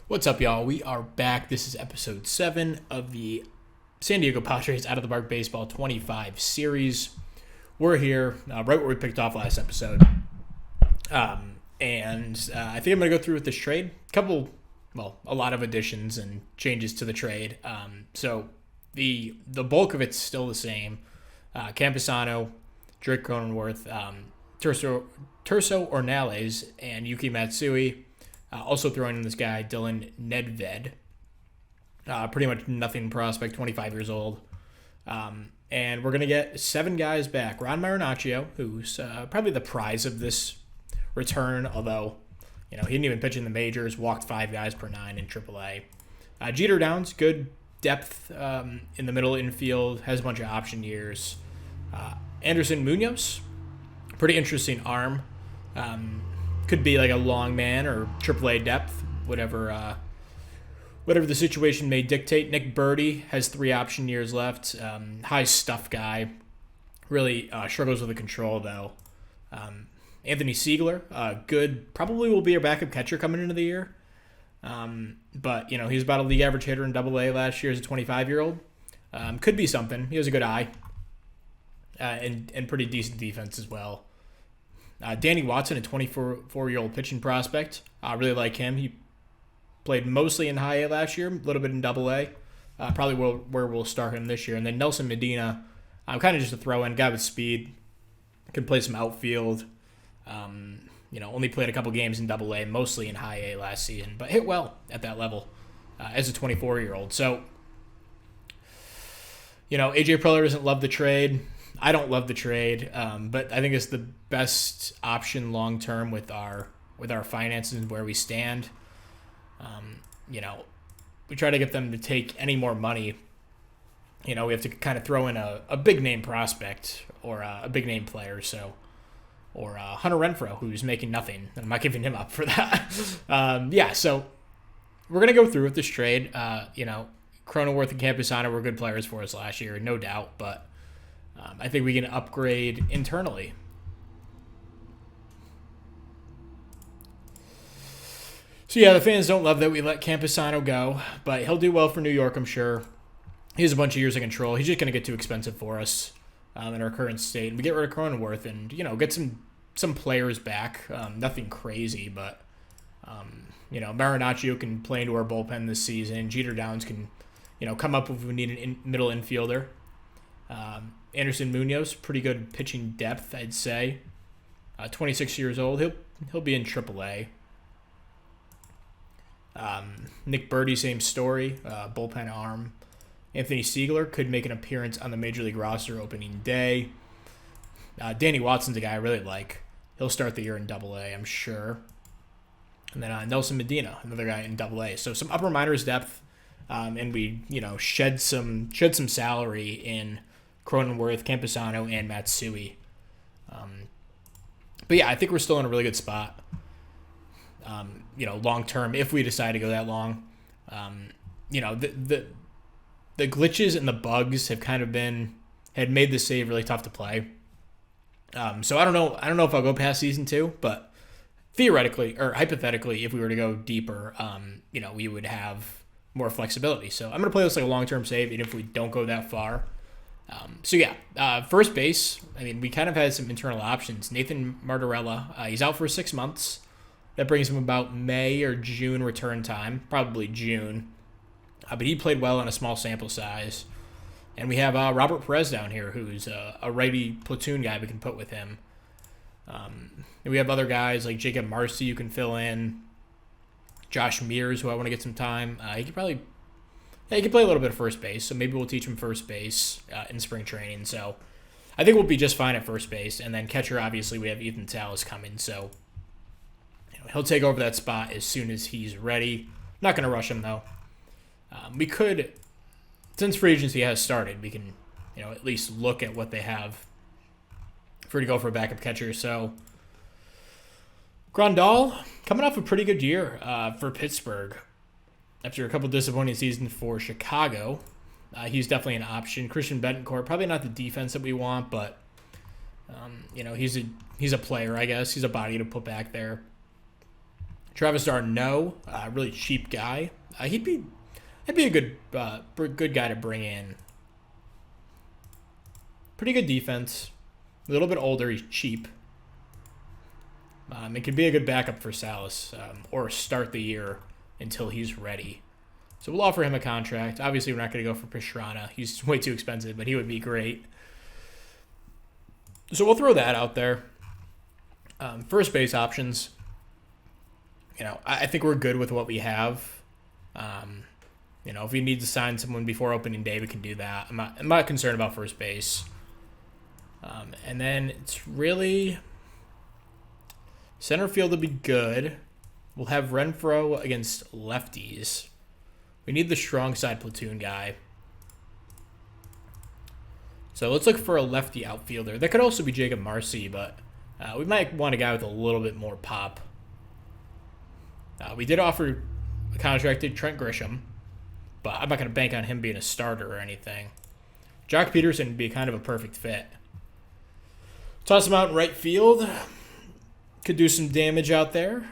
What's up, y'all? We are back. This is episode 7 of the San Diego Padres Out of the Park Baseball 25 series. We're here right where we picked off last episode. I think I'm going to go through with this trade. A lot of additions and changes to the trade. So the bulk of it's still the same. Campusano, Drake Cronenworth, Terso Ornales, and Yuki Matsui. Also throwing in this guy, Dylan Nedved. Pretty much nothing prospect, 25 years old. And we're going to get 7 guys back. Ron Marinaccio, who's probably the prize of this return, although he didn't even pitch in the majors, walked 5 guys per 9 in AAA. Jeter Downs, good depth in the middle infield, has a bunch of option years. Anderson Munoz, pretty interesting arm. Could be like a long man or AAA depth, whatever the situation may dictate. Nick Birdie has 3 option years left. High stuff guy. Really struggles with the control, though. Anthony Siegler, good. Probably will be our backup catcher coming into the year. But he's about a league average hitter in AA last year as a 25-year-old. Could be something. He has a good eye. And pretty decent defense as well. Danny Watson, a 24-year-old pitching prospect. I really like him. He played mostly in high A last year, a little bit in AA. Probably where we'll start him this year. And then Nelson Medina, kind of just a throw-in guy with speed. Can play some outfield. Only played a couple games in AA, mostly in high A last season, but hit well at that level as a 24-year-old. So, AJ Preller doesn't love the trade. I don't love the trade, but I think it's the best option long term with our finances and where we stand. We try to get them to take any more money. We have to kind of throw in a big name prospect or a big name player. Or Hunter Renfroe, who's making nothing. I'm not giving him up for that. So we're gonna go through with this trade. Cronenworth and Campusano were good players for us last year, no doubt, but I think we can upgrade internally. So the fans don't love that we let Campusano go, but he'll do well for New York, I'm sure. He has a bunch of years of control. He's just going to get too expensive for us in our current state. And we get rid of Cronenworth and, get some players back. Nothing crazy, but, Marinaccio can play into our bullpen this season. Jeter Downs can, come up if we need a middle infielder. Anderson Munoz, pretty good pitching depth, I'd say. 26 years old. He'll be in AAA. Nick Birdie, same story. Bullpen arm. Anthony Siegler could make an appearance on the Major League roster opening day. Danny Watson's a guy I really like. He'll start the year in AA, I'm sure. And then Nelson Medina, another guy in AA. So some upper minors depth, and we shed some salary in Cronenworth, Campusano, and Matsui. I think we're still in a really good spot. Long term, if we decide to go that long. The glitches and the bugs have kind of had made the save really tough to play. So I don't know if I'll go past season 2, but theoretically or hypothetically, if we were to go deeper, we would have more flexibility. So I'm going to play this like a long-term save, even if we don't go that far. First base, we kind of had some internal options. Nathan Martorella, he's out for 6 months. That brings him about May or June return time, probably June. But he played well on a small sample size. And we have Robert Perez down here, who's a righty platoon guy we can put with him. And we have other guys like Jacob Marcy you can fill in. Josh Mears, who I want to get some time. He could play a little bit of first base, so maybe we'll teach him first base in spring training. So I think we'll be just fine at first base. And then catcher, obviously, we have Ethan Salas coming, so he'll take over that spot as soon as he's ready. Not going to rush him, though. We could, since free agency has started, we can, at least look at what they have to go for a backup catcher. So, Grandal, coming off a pretty good year for Pittsburgh. After a couple disappointing seasons for Chicago, he's definitely an option. Christian Betancourt, probably not the defense that we want, but, he's a player, I guess. He's a body to put back there. Travis Darno, really cheap guy. He'd be a good guy to bring in. Pretty good defense. A little bit older. He's cheap. It could be a good backup for Salas, or start the year until he's ready. So we'll offer him a contract. Obviously, we're not going to go for Pastrana. He's way too expensive, but he would be great. So we'll throw that out there. First base options. I think we're good with what we have. If we need to sign someone before opening day, we can do that. I'm not concerned about first base. And then it's really center field will be good. We'll have Renfroe against lefties. We need the strong side platoon guy. So let's look for a lefty outfielder. That could also be Jacob Marcy, but we might want a guy with a little bit more pop. We did offer a contracted Trent Grisham, but I'm not going to bank on him being a starter or anything. Jock Peterson would be kind of a perfect fit. Toss him out in right field. Could do some damage out there.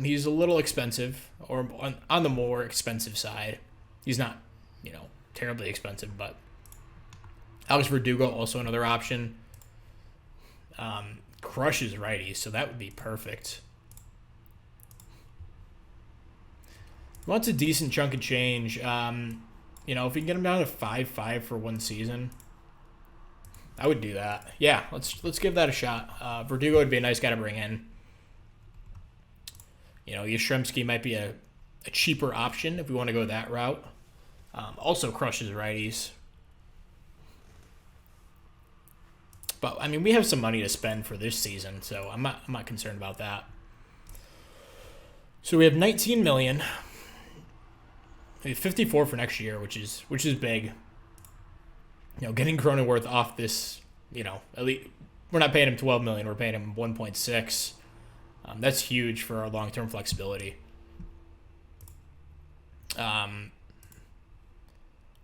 He's a little expensive, or on the more expensive side. He's not, terribly expensive, but Alex Verdugo, also another option. Crushes righties, so that would be perfect. Wants a decent chunk of change. If we can get him down to 5.5 for one season, I would do that. Yeah, let's give that a shot. Verdugo would be a nice guy to bring in. Yastrzemski might be a cheaper option if we want to go that route. Also crushes righties. But we have some money to spend for this season, so I'm not concerned about that. So we have $19 million. We have 54 for next year, which is big. Getting Cronenworth off this, at least we're not paying him $12 million. We're paying him 1.6. That's huge for our long-term flexibility.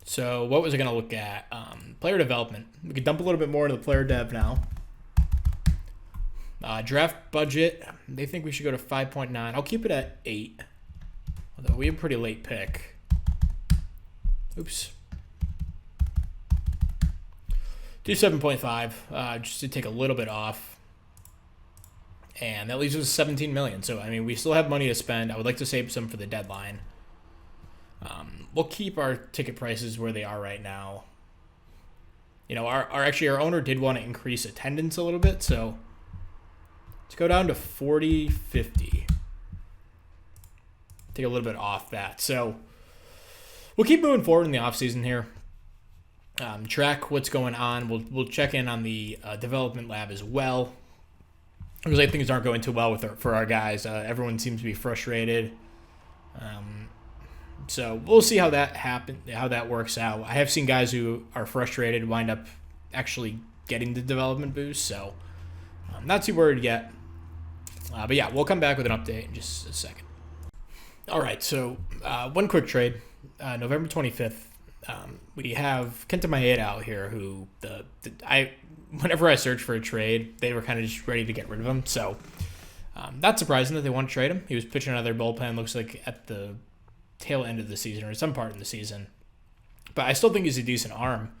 So what was I going to look at? Player development. We could dump a little bit more into the player dev now. Draft budget. They think we should go to 5.9. I'll keep it at 8. Although we have a pretty late pick. Oops. Do 7.5 just to take a little bit off. And that leaves us $17 million. So, we still have money to spend. I would like to save some for the deadline. We'll keep our ticket prices where they are right now. Our owner did want to increase attendance a little bit. So, let's go down to 40, 50. Take a little bit off that. So, we'll keep moving forward in the offseason here. Track what's going on. We'll check in on the development lab as well. Because I think things aren't going too well for our guys. Everyone seems to be frustrated. So we'll see how that works out. I have seen guys who are frustrated wind up actually getting the development boost. So I'm not too worried yet. But yeah, we'll come back with an update in just a second. All right, so one quick trade. November 25th, we have Kenta Maeda out here who whenever I searched for a trade, they were kind of just ready to get rid of him. So not surprising that they want to trade him. He was pitching out of their bullpen, looks like at the tail end of the season or some part in the season. But I still think he's a decent arm.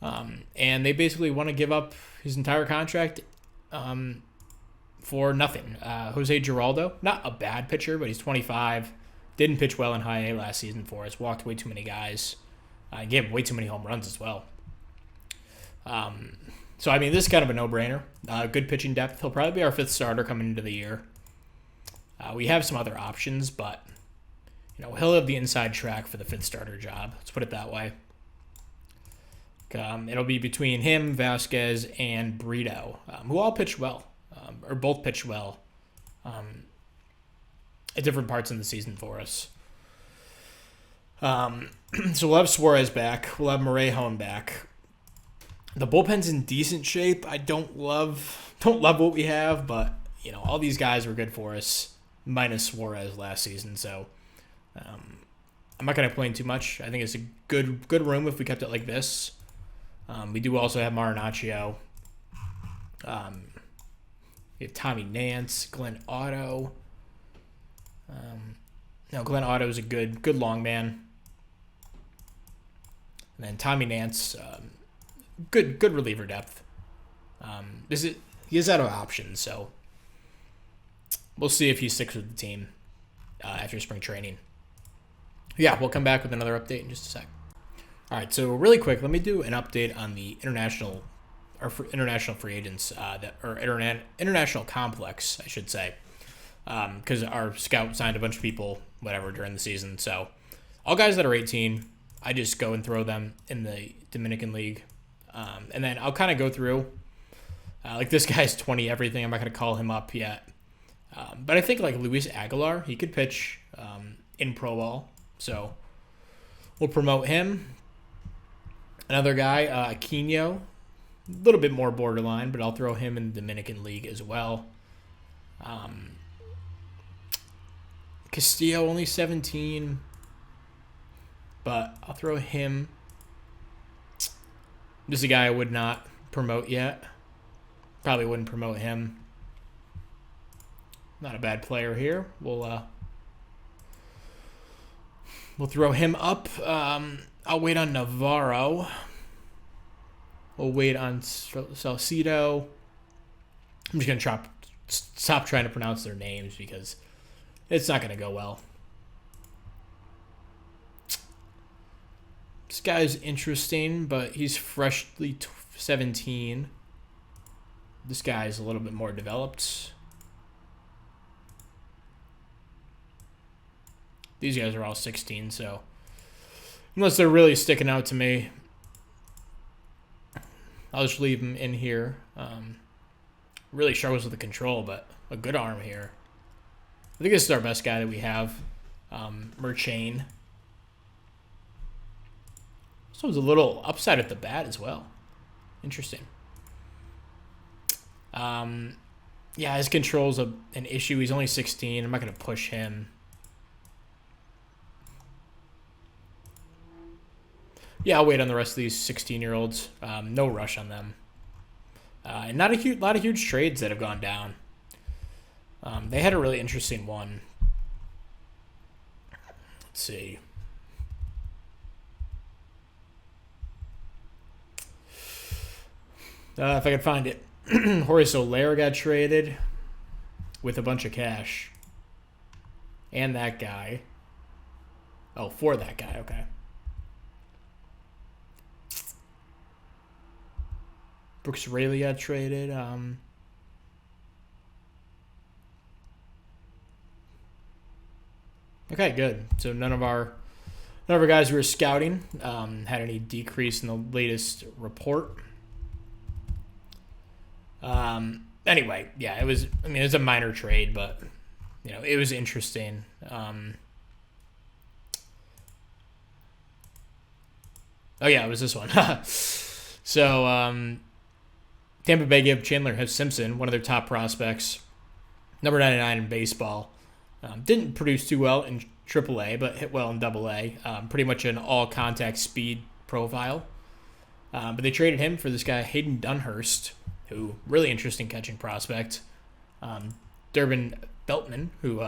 And they basically want to give up his entire contract for nothing. Jose Giraldo, not a bad pitcher, but he's 25. Didn't pitch well in high A last season for us. Walked way too many guys. Gave way too many home runs as well. So, this is kind of a no-brainer. Good pitching depth. He'll probably be our 5th starter coming into the year. We have some other options, but, he'll have the inside track for the 5th starter job. Let's put it that way. It'll be between him, Vasquez, and Brito, who all pitched well, or both pitched well at different parts in the season for us. So we'll have Suarez back. We'll have Morejon back. The bullpen's in decent shape. I don't love what we have, but all these guys were good for us, minus Suarez last season. So I'm not going to complain too much. I think it's a good room if we kept it like this. We do also have Marinaccio. We have Tommy Nance, Glenn Otto. No, Glenn Otto is a good long man. And then Tommy Nance, good reliever depth. He is out of options, so we'll see if he sticks with the team after spring training. Yeah, we'll come back with another update in just a sec. All right, so really quick, let me do an update on the international free agents international complex, I should say, because our scout signed a bunch of people, whatever, during the season. So all guys that are 18, I just go and throw them in the Dominican League, and then I'll kind of go through. Like this guy's 20 everything. I'm not going to call him up yet, but I think like Luis Aguilar, he could pitch in pro ball, so we'll promote him. Another guy, Aquino, a little bit more borderline, but I'll throw him in the Dominican League as well. Castillo, only 17, but I'll throw him. This is a guy I would not promote yet. Probably wouldn't promote him. Not a bad player here. We'll throw him up. I'll wait on Navarro. We'll wait on Salcido. I'm just going to stop trying to pronounce their names because it's not going to go well. This guy's interesting, but he's freshly 17. This guy's a little bit more developed. These guys are all 16, so unless they're really sticking out to me, I'll just leave them in here. Really struggles with the control, but a good arm here. I think this is our best guy that we have, Merchain. This one's a little upside at the bat as well. Interesting. Yeah, his control's an issue. He's only 16. I'm not going to push him. Yeah, I'll wait on the rest of these 16-year-olds. No rush on them. And not a lot of huge trades that have gone down. They had a really interesting one. Let's see. If I can find it. Horace Soler got traded with a bunch of cash. And that guy. Oh, for that guy. Okay. Brooks Raley got traded. Okay, good. So none of our guys who were scouting had any decrease in the latest report. Anyway, yeah, it was a minor trade, but it was interesting. Oh yeah, it was this one. So Tampa Bay gave Chandler Simpson, one of their top prospects, number 99 in baseball. Didn't produce too well in AAA, but hit well in AA. Pretty much an all-contact speed profile. But they traded him for this guy, Hayden Dunhurst, who really interesting catching prospect. Durbin Beltman, who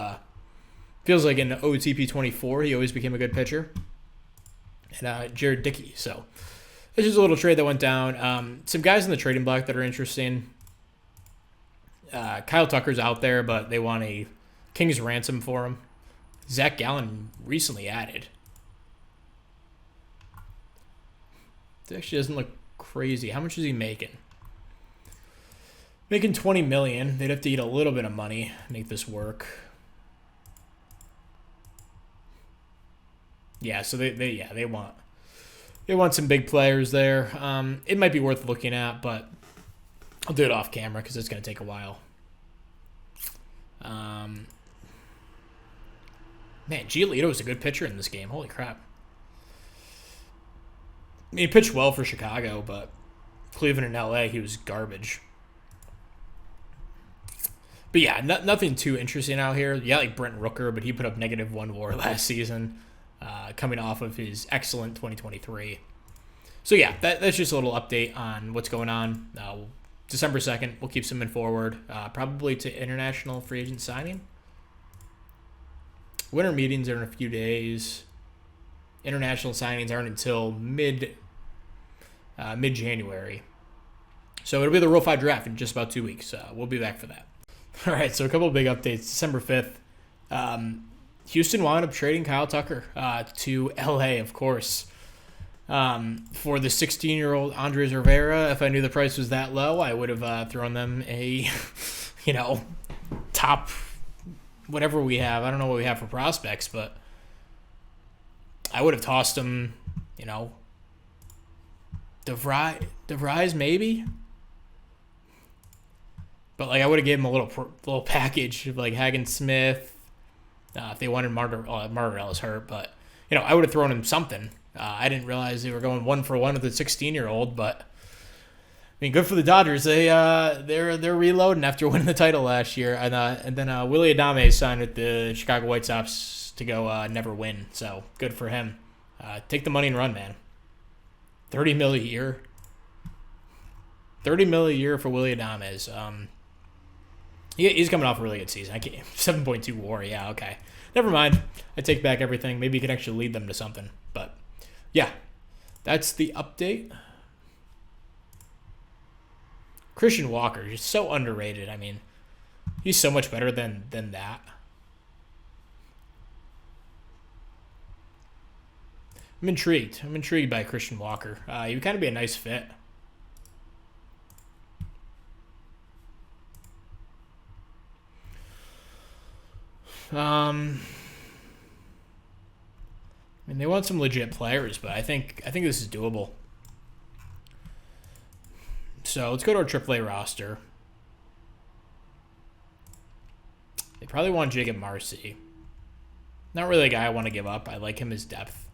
feels like in OOTP 24, he always became a good pitcher. And Jared Dickey. So this is a little trade that went down. Some guys in the trading block that are interesting. Kyle Tucker's out there, but they want a king's ransom for him. Zach Gallen recently added. It actually doesn't look crazy. How much is he making? Making $20 million. They'd have to eat a little bit of money to make this work. Yeah, so they want some big players there. It might be worth looking at, but I'll do it off camera because it's going to take a while. Man, Giolito was a good pitcher in this game. Holy crap. I mean, he pitched well for Chicago, but Cleveland and LA, he was garbage. But yeah, nothing too interesting out here. Yeah, like Brent Rooker, but he put up -1 WAR last season, coming off of his excellent 2023. So yeah, that's just a little update on what's going on. December 2nd, we'll keep some forward, probably to international free agent signing. Winter meetings are in a few days. International signings aren't until mid-January. So it'll be the Rule 5 draft in just about 2 weeks. We'll be back for that. All right, so a couple of big updates. December 5th, Houston wound up trading Kyle Tucker to LA, of course, for the 16-year-old Andres Rivera. If I knew the price was that low, I would have thrown them a, top whatever we have. I don't know what we have for prospects, but I would have tossed them, DeVries maybe. But I would have given him a little package of Hagen Smith. If they wanted Margaret is hurt, but I would have thrown him something. I didn't realize they were going 1-for-1 with a 16-year-old, but good for the Dodgers. They're reloading after winning the title last year, and then Willie Adames signed with the Chicago White Sox to go never win. So good for him. Take the money and run, man. $30 million a year. $30 million a year for Willie Adames. He's coming off a really good season. 7.2 WAR. Yeah, okay. Never mind. I take back everything. Maybe he can actually lead them to something. But yeah, that's the update. Christian Walker, he's so underrated. He's so much better than that. I'm intrigued. I'm intrigued by Christian Walker. He would kind of be a nice fit. They want some legit players, but I think this is doable. So let's go to our AAA roster. They probably want Jacob Marcy. Not really a guy I want to give up. I like him as depth.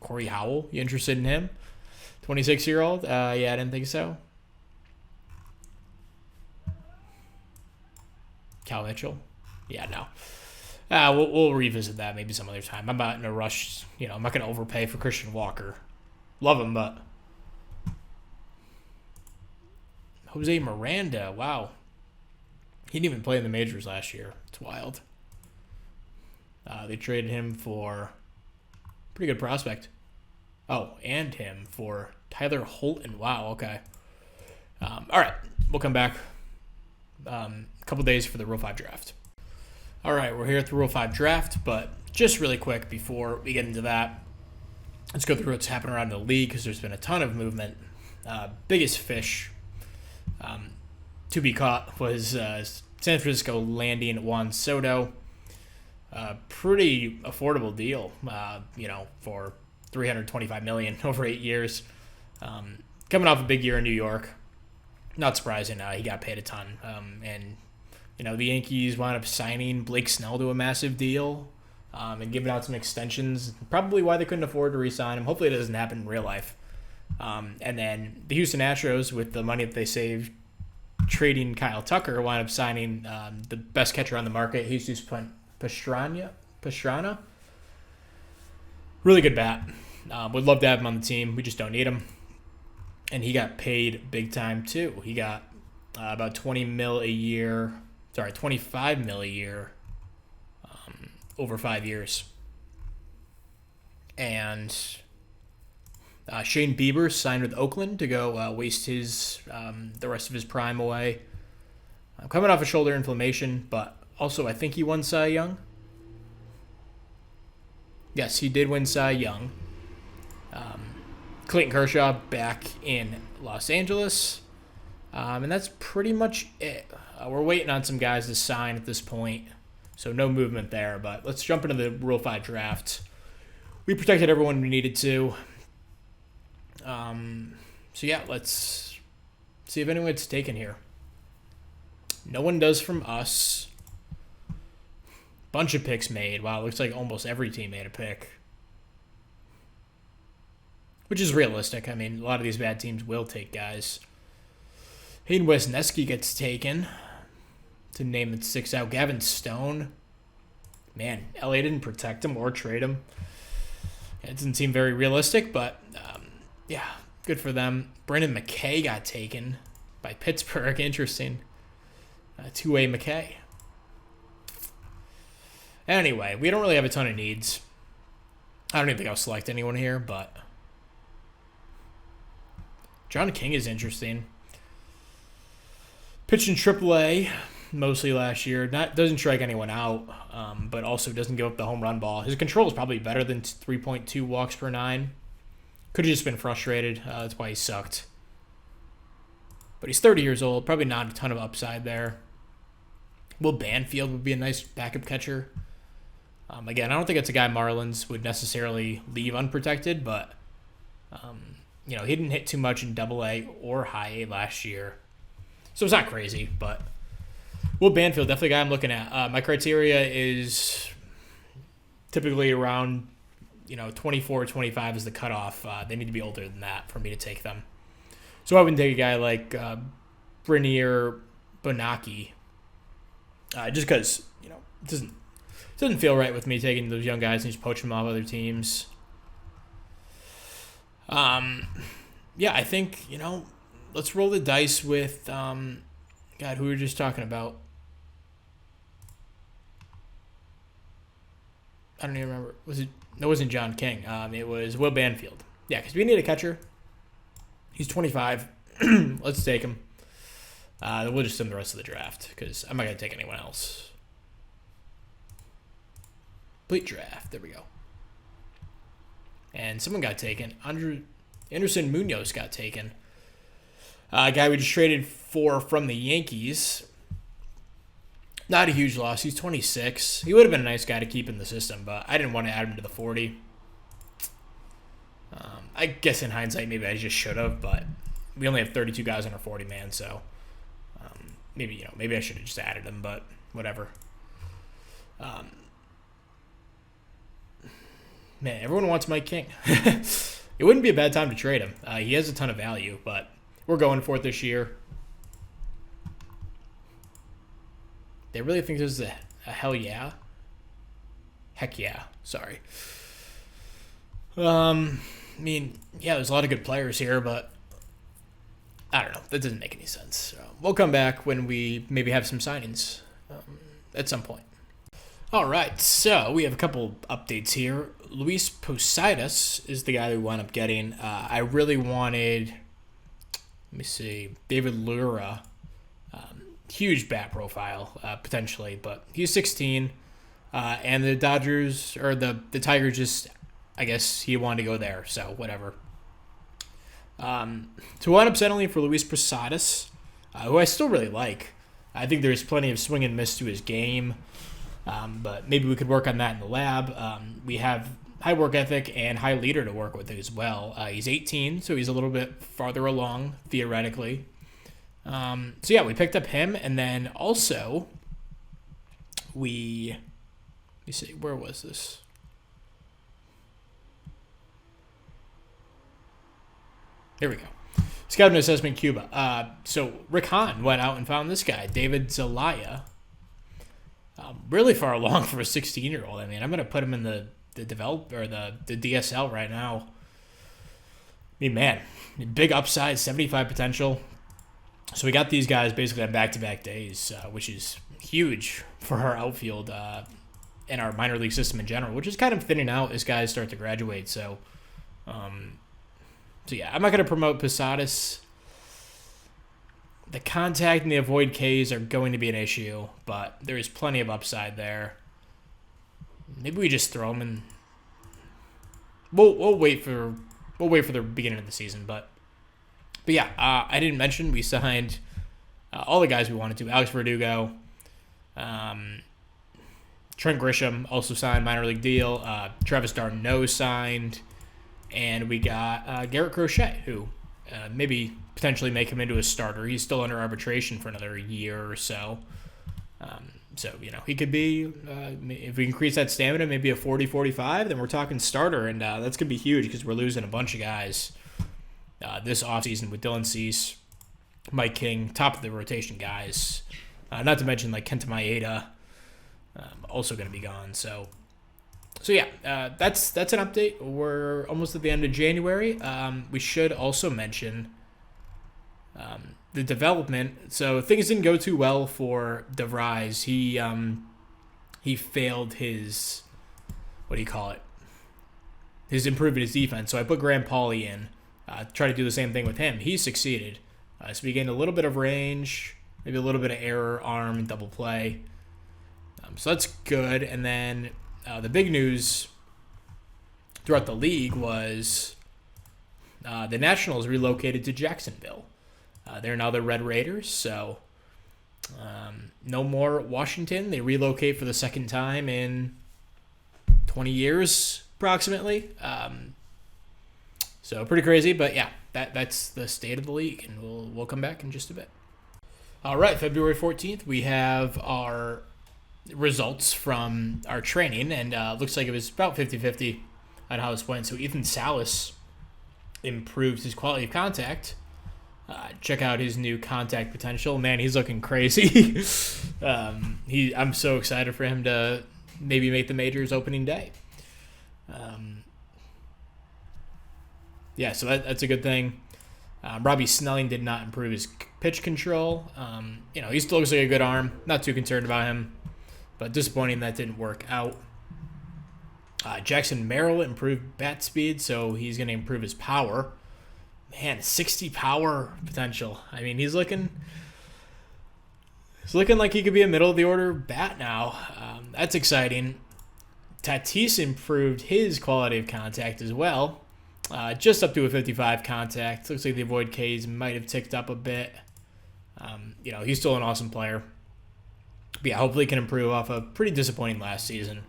Corey Howell, you interested in him? 26-year-old? Yeah, I didn't think so. Cal Mitchell? Yeah, no. We'll revisit that maybe some other time. I'm not in a rush. I'm not going to overpay for Christian Walker. Love him, but Jose Miranda, wow. He didn't even play in the majors last year. It's wild. They traded him for pretty good prospect. Oh, and him for Tyler Holton. Wow, okay. All right, we'll come back a couple days for the Rule 5 draft. All right, we're here at the Rule 5 draft, but just really quick before we get into that, let's go through what's happening around the league because there's been a ton of movement. Biggest fish to be caught was San Francisco landing Juan Soto. Pretty affordable deal, for $325 million over 8 years. Coming off a big year in New York, not surprising. He got paid a ton, and the Yankees wound up signing Blake Snell to a massive deal and giving out some extensions. Probably why they couldn't afford to re-sign him. Hopefully it doesn't happen in real life. And then the Houston Astros, with the money that they saved trading Kyle Tucker, wound up signing the best catcher on the market, Jesus Pastrana. Really good bat. Would love to have him on the team. We just don't need him. And he got paid big time too. He got about $25 million a year over 5 years. And Shane Bieber signed with Oakland to go waste the rest of his prime away. Coming off a shoulder inflammation, but also I think he won Cy Young. Yes, he did win Cy Young. Clayton Kershaw back in Los Angeles. And that's pretty much it. We're waiting on some guys to sign at this point, so no movement there. But let's jump into the Rule 5 draft. We protected everyone we needed to. So yeah, let's see if anyone gets taken here. No one does from us. Bunch of picks made. Wow, looks like almost every team made a pick. Which is realistic. A lot of these bad teams will take guys. Hayden Wesneski gets taken. To name it 6 out. Gavin Stone. Man, LA didn't protect him or trade him. It doesn't seem very realistic, but yeah, good for them. Brendan McKay got taken by Pittsburgh. Interesting. Two-way McKay. Anyway, we don't really have a ton of needs. I don't even think I'll select anyone here, but John King is interesting. Pitched in AAA mostly last year. Doesn't strike anyone out, but also doesn't give up the home run ball. His control is probably better than 3.2 walks per 9. Could have just been frustrated. That's why he sucked. But he's 30 years old. Probably not a ton of upside there. Will Banfield would be a nice backup catcher. Again, I don't think it's a guy Marlins would necessarily leave unprotected, but he didn't hit too much in AA or High A last year. So it's not crazy, but Will Banfield, definitely a guy I'm looking at. My criteria is typically around 24, 25 is the cutoff. They need to be older than that for me to take them. So I wouldn't take a guy like Brinier Bonacci, just because it doesn't feel right with me taking those young guys and just poaching them off other teams. I think let's roll the dice with who we were just talking about. I don't even remember. It wasn't John King. It was Will Banfield. Yeah, because we need a catcher. He's 25. Let's take him. We'll just send the rest of the draft because I'm not going to take anyone else. Complete draft. There we go. And someone got taken. Anderson Munoz got taken. A guy we just traded for from the Yankees. Not a huge loss. He's 26. He would have been a nice guy to keep in the system, but I didn't want to add him to the 40. I guess in hindsight, maybe I just should have, but we only have 32 guys on our 40-man, so maybe I should have just added him, but whatever. Man, everyone wants Mike King. It wouldn't be a bad time to trade him. He has a ton of value, but we're going for it this year. They really think this is a hell yeah? Heck yeah. Sorry. There's a lot of good players here, but I don't know. That doesn't make any sense. So we'll come back when we maybe have some signings at some point. All right, so we have a couple updates here. Luis Poseidas is the guy we wound up getting. I really wanted, David Lura. Huge bat profile, potentially, but he's 16. And the Dodgers, or the Tigers just, I guess he wanted to go there, so whatever. To wind up settling for Luis Poseidas, who I still really like. I think there's plenty of swing and miss to his game. But maybe we could work on that in the lab. We have high work ethic and high leader to work with as well. He's 18, so he's a little bit farther along, theoretically. We picked up him, and then also let me see, where was this? Here we go. Scout and Assessment Cuba. So Rick Hahn went out and found this guy, David Zelaya. Really far along for a 16-year-old. I'm going to put him in the develop or the DSL right now. Big upside, 75 potential. So we got these guys basically on back-to-back days, which is huge for our outfield and our minor league system in general, which is kind of thinning out as guys start to graduate. So, I'm not going to promote Poseidas. The contact and the avoid Ks are going to be an issue, but there is plenty of upside there. Maybe we just throw them in. We'll wait for the beginning of the season, but I didn't mention we signed all the guys we wanted to. Alex Verdugo, Trent Grisham also signed minor league deal. Travis d'Arnaud signed, and we got Garrett Crochet, who maybe potentially make him into a starter. He's still under arbitration for another year or so. He could be, if we increase that stamina, maybe a 40-45, then we're talking starter, and that's going to be huge because we're losing a bunch of guys this offseason with Dylan Cease, Mike King, top of the rotation guys. Not to mention like Kenta Maeda, also going to be gone. That's an update. We're almost at the end of January. We should also mention the development. So things didn't go too well for DeVries. He failed his, what do you call it? His improvement his defense. So I put Graham Pauly in, try to do the same thing with him. He succeeded. So we gained a little bit of range, maybe a little bit of error, arm, and double play. So that's good. And then the big news throughout the league was the Nationals relocated to Jacksonville. They're now the Red Raiders, so no more Washington. They relocate for the second time in 20 years, approximately. So pretty crazy, but yeah, that's the state of the league, and we'll come back in just a bit. All right, February 14th, we have our results from our training, and looks like it was about 50-50 on how this went. So Ethan Salas improved his quality of contact. Check out his new contact potential. Man, he's looking crazy. I'm so excited for him to maybe make the majors opening day. So that's a good thing. Robbie Snelling did not improve his pitch control. He still looks like a good arm. Not too concerned about him, but disappointing that didn't work out. Jackson Merrill improved bat speed, so he's going to improve his power. Man, 60 power potential. I mean, he's looking like he could be a middle of the order bat now. That's exciting. Tatis improved his quality of contact as well. Just up to a 55 contact. Looks like the avoid Ks might have ticked up a bit. He's still an awesome player. But yeah, hopefully he can improve off a pretty disappointing last season.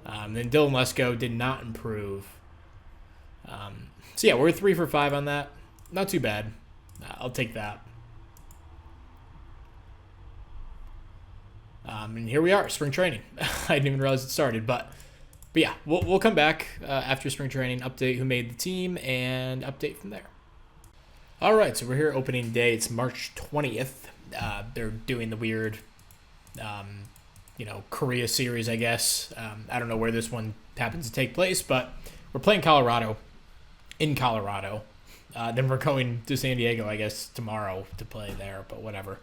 Then Dylan Lesko did not improve. We're 3 for 5 on that. Not too bad. I'll take that. And here we are, spring training. I didn't even realize it started, but yeah, we'll come back after spring training, update who made the team, and update from there. All right, so we're here opening day. It's March 20th. They're doing the weird, Korea series, I guess. I don't know where this one happens to take place, but we're playing Colorado. In Colorado. Then we're going to San Diego, I guess, tomorrow to play there, but whatever.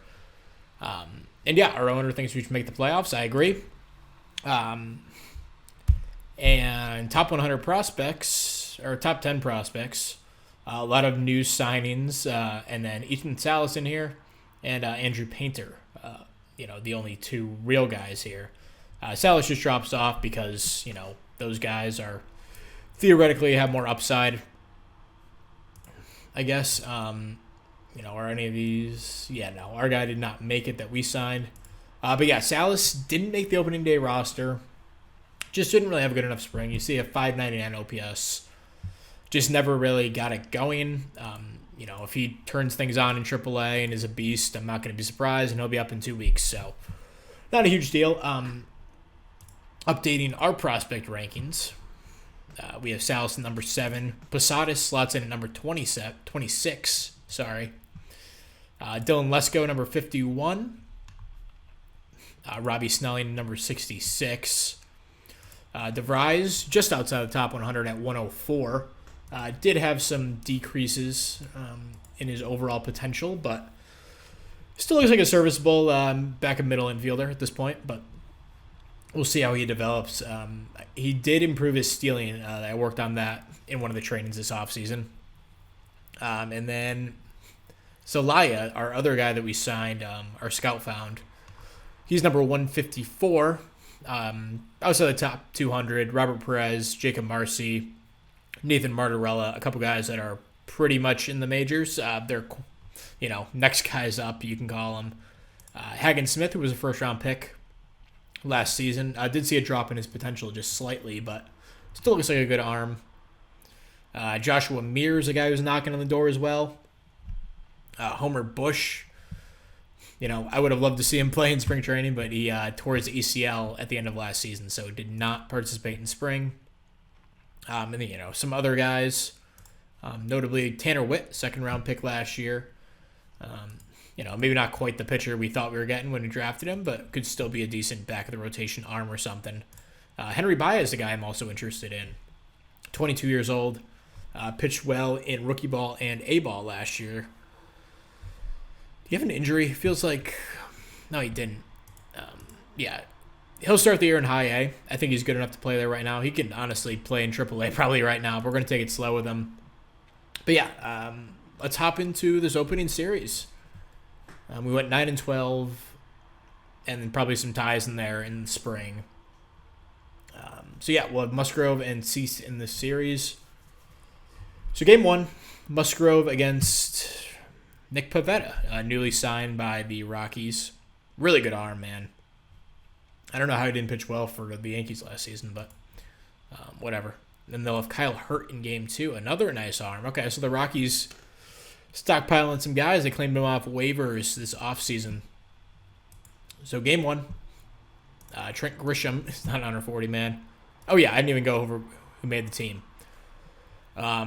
Our owner thinks we should make the playoffs. I agree. And top 100 prospects, or top 10 prospects, a lot of new signings, and then Ethan Salas in here, and Andrew Painter, the only two real guys here. Salas just drops off because, those guys are theoretically have more upside, I guess. Are any of these? Yeah, no. Our guy did not make it that we signed. But yeah, Salas didn't make the opening day roster. Just didn't really have a good enough spring. You see a 599 OPS. Just never really got it going. If he turns things on in AAA and is a beast, I'm not going to be surprised, and he'll be up in 2 weeks. So, not a huge deal. Updating our prospect rankings. We have Salas at number 7. Posadas slots in at number 26. Sorry. Dylan Lesko, number 51. Robbie Snelling, number 66. DeVries, just outside the top 100 at 104. Did have some decreases in his overall potential, but still looks like a serviceable back and middle infielder at this point, but we'll see how he develops. He did improve his stealing. I worked on that in one of the trainings this offseason. And then Zelaya, our other guy that we signed, our scout found, he's number 154. Outside the top 200, Robert Perez, Jacob Marcy, Nathan Martorella, a couple guys that are pretty much in the majors. They're, next guys up, you can call them. Hagen Smith, who was a first-round pick last season, did see a drop in his potential just slightly, but still looks like a good arm. Joshua Mears, a guy who's knocking on the door as well. Homer Bush, I would have loved to see him play in spring training, but he tore his ACL at the end of last season, so did not participate in spring. And then, some other guys, notably Tanner Witt, second-round pick last year. Maybe not quite the pitcher we thought we were getting when we drafted him, but could still be a decent back-of-the-rotation arm or something. Henry Baez is a guy I'm also interested in. 22 years old, pitched well in rookie ball and A-ball last year. you have an injury? Feels like... No, he didn't. Yeah. He'll start the year in high A. I think he's good enough to play there right now. He can honestly play in Triple A probably right now. But we're going to take it slow with him. But yeah, let's hop into this opening series. We went 9-12, and then probably some ties in there in the spring. So yeah, we'll have Musgrove and Cease in this series. So game one, Musgrove against Nick Pivetta, newly signed by the Rockies. Really good arm, man. I don't know how he didn't pitch well for the Yankees last season, but whatever. Then they'll have Kyle Hurt in game two. Another nice arm. Okay, so the Rockies stockpiling some guys. They claimed them off waivers this offseason. So game one, Trent Grisham is not under 40, man. Oh, yeah, I didn't even go over who made the team. So,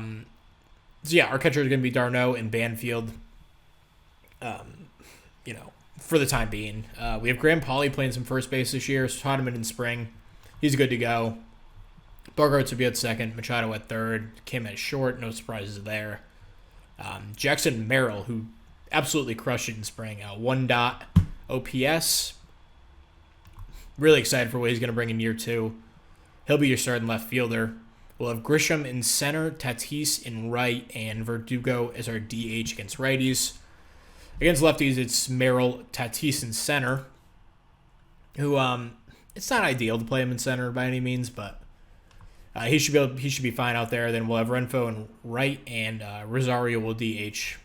yeah, our catcher is going to be Darno and Banfield, for the time being. We have Graham Pauley playing some first base this year. So taught him in spring. He's good to go. Bogarts would be at second. Machado at third. Kim at short. No surprises there. Jackson Merrill, who absolutely crushed it in spring. 1 OPS. Really excited for what he's going to bring in year two. He'll be your starting left fielder. We'll have Grisham in center, Tatis in right, and Verdugo as our DH against righties. Against lefties, it's Merrill, Tatis in center, who it's not ideal to play him in center by any means, but he should be fine out there. Then we'll have Renfroe in right, and Rosario will DH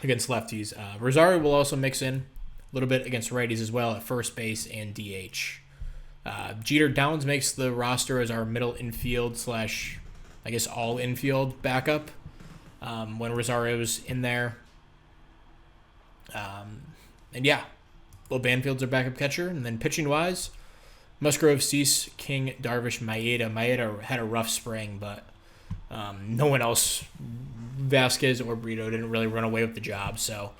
against lefties. Rosario will also mix in a little bit against righties as well at first base and DH. Jeter Downs makes the roster as our middle infield / I guess all infield backup when Rosario's in there. And yeah, Will Banfield's our backup catcher. And then pitching-wise, Musgrove, Cease, King, Darvish, Maeda. Maeda had a rough spring, but no one else, Vasquez or Brito, didn't really run away with the job. So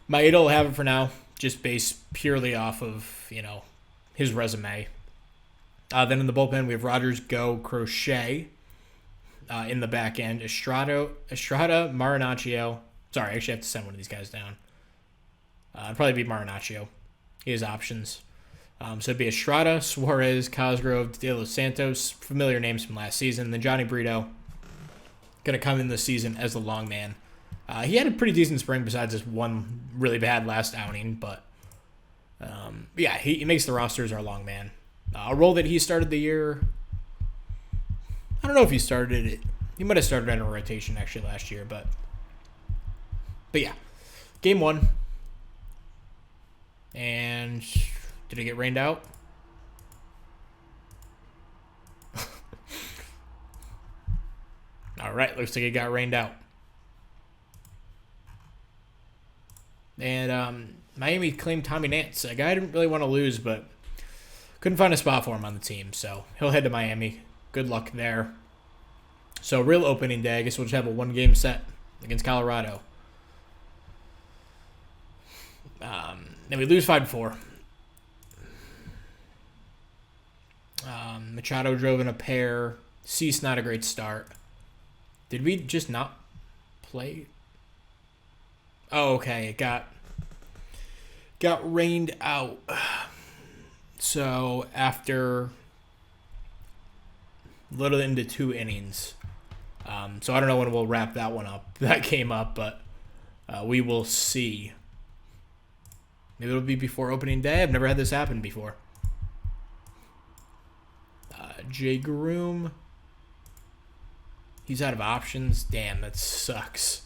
Maeda will have it for now, just based purely off of, his resume. Then in the bullpen, we have Rogers, Go, Crochet in the back end. Estrada, Marinaccio. Sorry, I actually have to send one of these guys down. It'd probably be Marinaccio. He has options. So it'd be Estrada, Suarez, Cosgrove, De Los Santos, familiar names from last season. Then Johnny Brito, going to come in this season as the long man. He had a pretty decent spring besides this one really bad last outing, but yeah, he makes the roster as our long man. A role that he started the year, I don't know if he started it. He might have started in a rotation actually last year, but yeah, game one. And did it get rained out? All right, looks like it got rained out. And Miami claimed Tommy Nance, a guy I didn't really want to lose, but couldn't find a spot for him on the team. So he'll head to Miami. Good luck there. So real opening day. I guess we'll just have a one-game set against Colorado. Then we lose 5-4. Machado drove in a pair. Cease, not a great start. Did we just not play? Oh, okay. It got rained out. So after a little into 2 innings. So I don't know when we'll wrap that one up. That came up, but we will see. Maybe it'll be before opening day. I've never had this happen before. Jay Groom. He's out of options. Damn, that sucks.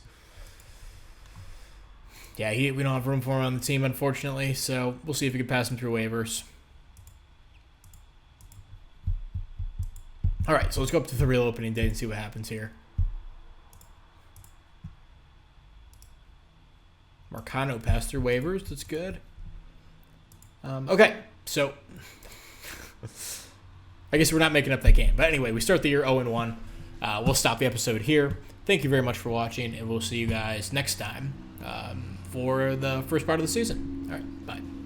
Yeah, we don't have room for him on the team, unfortunately. So we'll see if we can pass him through waivers. All right, so let's go up to the real opening day and see what happens here. Marcano passed through waivers. That's good. Okay, so I guess we're not making up that game. But anyway, we start the year 0-1. We'll stop the episode here. Thank you very much for watching, and we'll see you guys next time for the first part of the season. All right, bye.